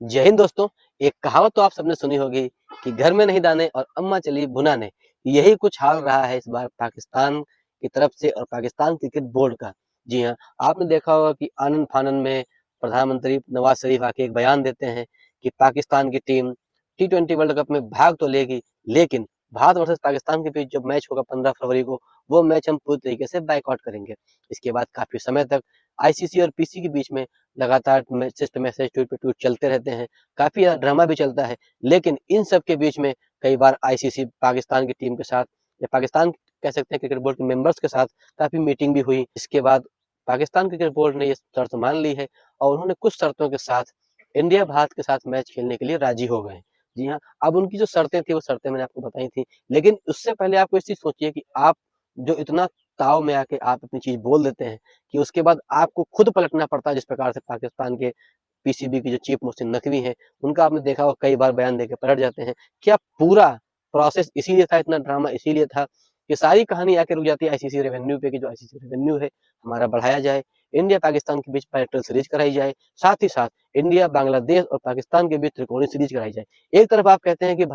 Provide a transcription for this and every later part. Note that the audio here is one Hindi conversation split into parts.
जय हिंद दोस्तों। एक कहावत तो आप सबने सुनी होगी कि घर में नहीं दाने और अम्मा चली भुनाने। यही कुछ हाल रहा है इस बार पाकिस्तान की तरफ से और पाकिस्तान क्रिकेट बोर्ड का। जी हाँ, आपने देखा होगा कि आनन फानन में प्रधानमंत्री नवाज शरीफ आके एक बयान देते हैं कि पाकिस्तान की टीम टी20 वर्ल्ड कप में भाग तो लेगी, लेकिन भारत वर्सेस पाकिस्तान के बीच जो मैच होगा 15 फरवरी को, वो मैच हम पूरी तरीके से बायकॉट करेंगे। इसके बाद काफी समय तक आईसीसी और पीसी के बीच में लगातार मैसेज पे मैसेज, ट्वीट पे ट्वीट चलते रहते हैं। काफ़ी ड्रामा भी चलता है, लेकिन इन सब के बीच में कई बार आईसीसी पाकिस्तान की टीम के साथ या पाकिस्तान कह सकते हैं क्रिकेट बोर्ड के मेंबर्स के साथ काफ़ी मीटिंग भी हुई। इसके बाद पाकिस्तान क्रिकेट बोर्ड ने ये शर्त मान ली है और उन्होंने कुछ शर्तों के साथ इंडिया भारत के साथ मैच खेलने के लिए राजी हो गए हैं। जी हाँ, अब उनकी जो शर्तें थी वो शर्तें मैंने आपको बताई थी, लेकिन उससे पहले आपको इस चीज़ सोचिए कि आप जो इतना ताव में आके आप अपनी चीज़ बोल देते हैं कि उसके बाद आपको खुद पलटना पड़ता है। जिस प्रकार से पाकिस्तान के पीसीबी की जो चीफ मोहसिन नकवी हैं, उनका आपने देखा होगा कई बार बयान देके पलट जाते हैं। क्या पूरा प्रोसेस इसीलिए था, इतना ड्रामा इसीलिए था कि सारी कहानी आके रुक जाती है आईसीसी रेवेन्यू पे कि जो आईसीसी रेवेन्यू है हमारा बढ़ाया जाए, इंडिया पाकिस्तान के बीच बायलैटरल सीरीज कराई जाए, साथ ही साथ इंडिया बांग्लादेश और पाकिस्तान के बीच त्रिकोणीय सीरीज कराई जाए। एक तरफ आप कहते हैं कि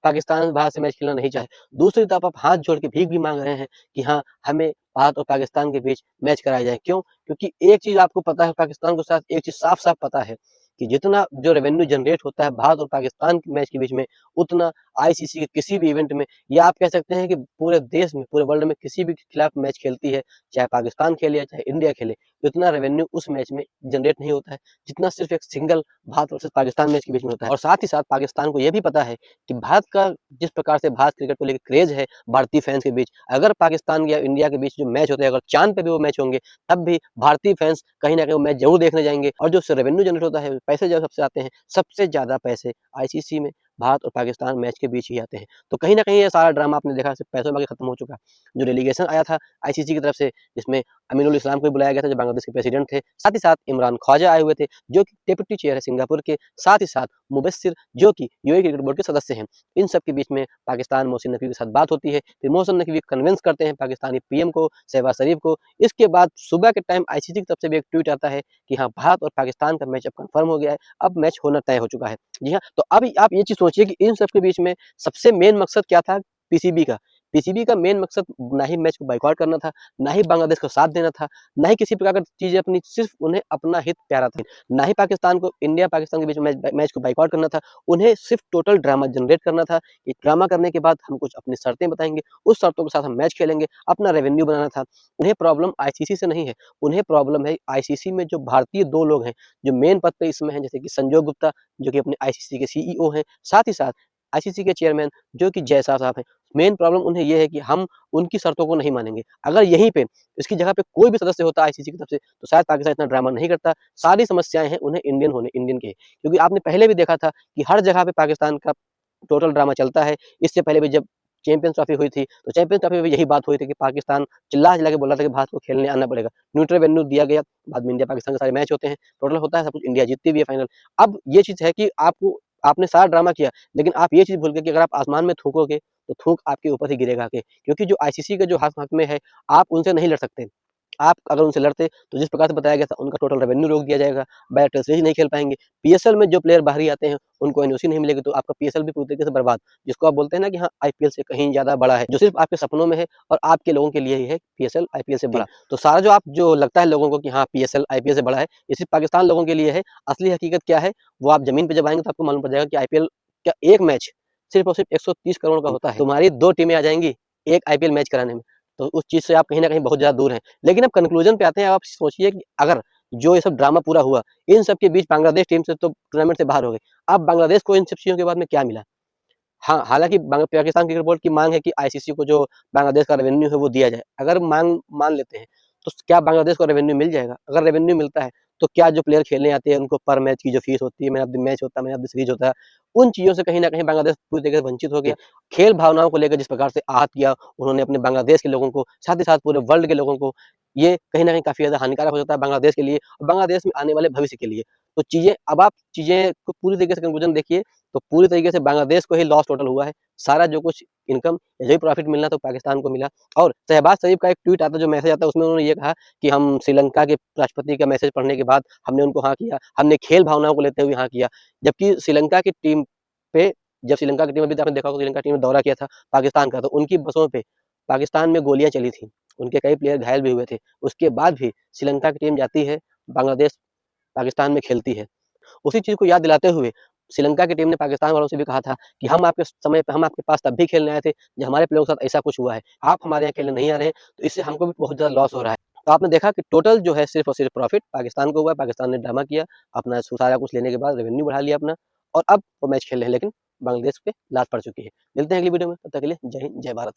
पाकिस्तान भारत से मैच खेलना नहीं चाहे, दूसरी तरफ आप हाथ जोड़ के भीख भी मांग रहे हैं कि हाँ, हमें भारत और पाकिस्तान के बीच मैच कराया जाए। क्यों? क्योंकि एक चीज़ आपको पता है, पाकिस्तान के साथ एक चीज़ साफ-साफ पता है कि जितना जो रेवेन्यू जनरेट होता है भारत और पाकिस्तान के मैच के बीच में, उतना आईसीसी के किसी भी इवेंट में, या आप कह सकते हैं कि पूरे देश में, पूरे वर्ल्ड में किसी भी खिलाफ मैच खेलती है, चाहे पाकिस्तान खेले या चाहे इंडिया खेले, उतना रेवेन्यू उस मैच में जनरेट नहीं होता है, जितना सिर्फ एक single Bharat versus Pakistan match के बीच में होता है। और साथ ही साथ पाकिस्तान को ये भी पता है कि भारत का जिस प्रकार से भारत क्रिकेट को लेकर क्रेज़ है भारतीय फैंस के बीच, अगर पाकिस्तान या इंडिया के बीच जो मैच होते हैं, अगर चाँद पे भी वो मैच होंगे, तब भी भारतीय फैंस कहीं न कहीं वो मैच ज़रूर देखने जाएँगे। और जो उससे रेवेन्यू जनरेट होता है, पैसे जो सबसे आते हैं, सबसे ज़्यादा पैसे आईसीसी में भारत और पाकिस्तान मैच के बीच ही आते हैं। तो कहीं न कहीं ये सारा ड्रामा आपने देखा सिर्फ़ पैसों में आके खत्म हो चुका है। जो डेलीगेशन आया था आईसीसी की तरफ से, जिसमें अमीनुल इस्लाम को भी बुलाया गया था जो बांग्लादेश के प्रेसिडेंट थे, साथ ही साथ इमरान ख्वाजा आए हुए थे जो कि डेप्यूटी चेयर है सिंगापुर के, साथ ही साथ मुबस्सिर जो कि यूएई क्रिकेट बोर्ड के सदस्य हैं। इन सब के बीच में पाकिस्तान मोहसिन नकवी के साथ बात होती है, फिर मोहसिन नकवी कन्विंस करते हैं पाकिस्तानी पीएम को, शहबाज शरीफ को। इसके बाद सुबह के टाइम आईसीसी की तरफ से भी एक ट्वीट आता है कि हाँ, भारत और पाकिस्तान का मैच अब कन्फर्म हो गया है, अब मैच होना तय हो चुका है। जी हाँ, तो अब आप ये चीज़ सोचिए कि इन सब के बीच में सबसे मेन मकसद क्या था पीसीबी का? पीसीबी का मेन मकसद ना ही मैच को बॉयकॉट करना था, ना ही बांग्लादेश को साथ देना था, ना ही किसी प्रकार की चीज़ें अपनी, सिर्फ़ उन्हें अपना हित प्यारा था। ना ही पाकिस्तान को, इंडिया पाकिस्तान के बीच में मैच को बॉयकॉट करना था, उन्हें सिर्फ़ टोटल ड्रामा जनरेट करना था। ये ड्रामा करने के बाद हम कुछ अपनी शर्तें बताएँगे, उस शर्तों के साथ हम मैच खेलेंगे, अपना रेवेन्यू बनाना था। उन्हें प्रॉब्लम आईसीसी से नहीं है, उन्हें प्रॉब्लम है आईसीसी में जो भारतीय 2 लोग हैं, जो मेन पद पे इसमें हैं, जैसे कि संजय गुप्ता जो कि अपने आईसीसी के सीईओ हैं, साथ ही साथ आईसीसी के चेयरमैन जो कि जय शाह साहब हैं। मेन प्रॉब्लम उन्हें ये है कि हम उनकी शर्तों को नहीं मानेंगे। अगर यहीं पे इसकी जगह पे कोई भी सदस्य होता आईसीसी की तरफ से, तो शायद पाकिस्तान इतना ड्रामा नहीं करता। सारी समस्याएँ हैं उन्हें इंडियन के, क्योंकि आपने पहले भी देखा था कि हर जगह पे पाकिस्तान का टोटल ड्रामा चलता है। इससे पहले भी जब चैंपियंस ट्रॉफी हुई थी, तो चैंपियंस ट्रॉफी में भी यही बात हुई थी कि पाकिस्तान चिल्ला-चिल्ला के बोल रहा था कि भारत को खेलने आना पड़ेगा। न्यूट्रल वेन्यू दिया गया, बाद में इंडिया पाकिस्तान के सारे मैच होते हैं, टोटल होता है सब कुछ, इंडिया जीतती भी है फाइनल। अब ये चीज़ है कि आपने सारा ड्रामा किया, लेकिन आप ये चीज़ भूल गए कि अगर आप आसमान में थूकोगे, तो थूक आपके ऊपर ही गिरेगा आके, क्योंकि जो आईसीसी के जो हक में है, आप उनसे नहीं लड़ सकते। आप अगर उनसे लड़ते, तो जिस प्रकार से बताया गया था, उनका टोटल रेवेन्यू रोक दिया जाएगा, बैलेटल सीरीज नहीं खेल पाएँगे। पीएसएल में जो प्लेयर बाहरी आते हैं, उनको एनओसी नहीं मिलेगी, तो आपका पीएसएल भी पूरी तरीके से बर्बाद। जिसको आप बोलते हैं ना कि हाँ, आईपीएल से कहीं ज़्यादा बड़ा है, जो सिर्फ़ आपके सपनों में है और आपके लोगों के लिए ही है पीएसएल आईपीएल से बड़ा। तो सारा जो लगता है लोगों को कि हाँ, पीएसएल आईपीएल से बड़ा है, ये सिर्फ़ पाकिस्तान लोगों के लिए है। असली हकीकत क्या है, वो आप ज़मीन पे जब आएँगे तो आपको मालूम पड़ जाएगा कि आईपीएल का एक मैच सिर्फ़ और सिर्फ़ 130 करोड़ का होता है। तुम्हारी 2 टीमें आ जाएँगी, एक आईपीएल मैच कराने में। तो उस चीज़ से आप कहीं न कहीं बहुत ज़्यादा दूर हैं। लेकिन अब कन्क्लूज़न पे आते हैं, आप सोचिए कि अगर जो ये सब ड्रामा पूरा हुआ, इन सब के बीच बांग्लादेश टीम से तो टूर्नामेंट से बाहर हो गई। अब बांग्लादेश को इन सब चीज़ों के बाद में क्या मिला? हाँ, हालाँकि पाकिस्तान क्रिकेट बोर्ड की माँग है कि आईसीसी को जो बांग्लादेश का रेवेन्यू है वो दिया जाए। अगर माँग मान लेते हैं, तो क्या बांग्लादेश को रेवेन्यू मिल जाएगा? अगर रेवेन्यू मिलता है, तो क्या जो प्लेयर खेलने आते हैं उनको पर मैच की जो फीस होती है, मैन ऑफ द मैच होता है, मैन ऑफ द सीरीज़ होता है, उन चीज़ों से कहीं न कहीं बांग्लादेश पूरी तरीके से वंचित हो गया। खेल भावनाओं को लेकर जिस प्रकार से आहत किया उन्होंने अपने बांग्लादेश के लोगों को, साथ ही साथ पूरे वर्ल्ड के लोगों को, ये कहीं न कहीं काफ़ी ज़्यादा हानिकारक हो जाता है बांग्लादेश के लिए और बांग्लादेश में आने वाले भविष्य के लिए। तो चीज़ें, अब आप चीज़ें को पूरी तरीके से कंक्लूज़न देखिए तो पूरी तरीके से बांग्लादेश को ही लॉस टोटल हुआ है। सारा जो कुछ इनकम या जो भी प्रॉफिट मिलना था पाकिस्तान को मिला। और शहबाज शरीफ का एक ट्वीट आता है, जो मैसेज आता है, उसमें उन्होंने ये कहा कि हम श्रीलंका के राष्ट्रपति का मैसेज पढ़ने के बाद हमने उनको हाँ किया, हमने खेल भावनाओं को लेते हुए हाँ किया। जबकि श्रीलंका की टीम पे, जब श्रीलंका की टीम, अभी आपने देखा होगा श्रीलंका टीम ने दौरा किया था पाकिस्तान का, तो उनकी बसों पे पाकिस्तान में गोलियां चली थी, उनके कई प्लेयर घायल भी हुए थे। उसके बाद भी श्रीलंका की टीम जाती है, बांग्लादेश पाकिस्तान में खेलती है। उसी चीज़ को याद दिलाते हुए श्रीलंका की टीम ने पाकिस्तान वालों से भी कहा था कि हम आपके समय पे, हम आपके पास तब भी खेलने आए थे जब हमारे प्लेयरों के साथ ऐसा कुछ हुआ है। आप हमारे यहाँ खेलने नहीं आ रहे हैं, तो इससे हमको भी बहुत ज़्यादा लॉस हो रहा है। तो आपने देखा कि टोटल जो है सिर्फ़ और सिर्फ़ प्रॉफ़िट पाकिस्तान को हुआ है। पाकिस्तान ने ड्रामा किया, अपना सारा कुछ लेने के बाद रेवेन्यू बढ़ा लिया अपना, और अब वो मैच खेल रहे हैं, लेकिन बांग्लादेश पे लात पड़ चुकी है। मिलते हैं अगली वीडियो में, तब तक के लिए जय हिंद, जय भारत।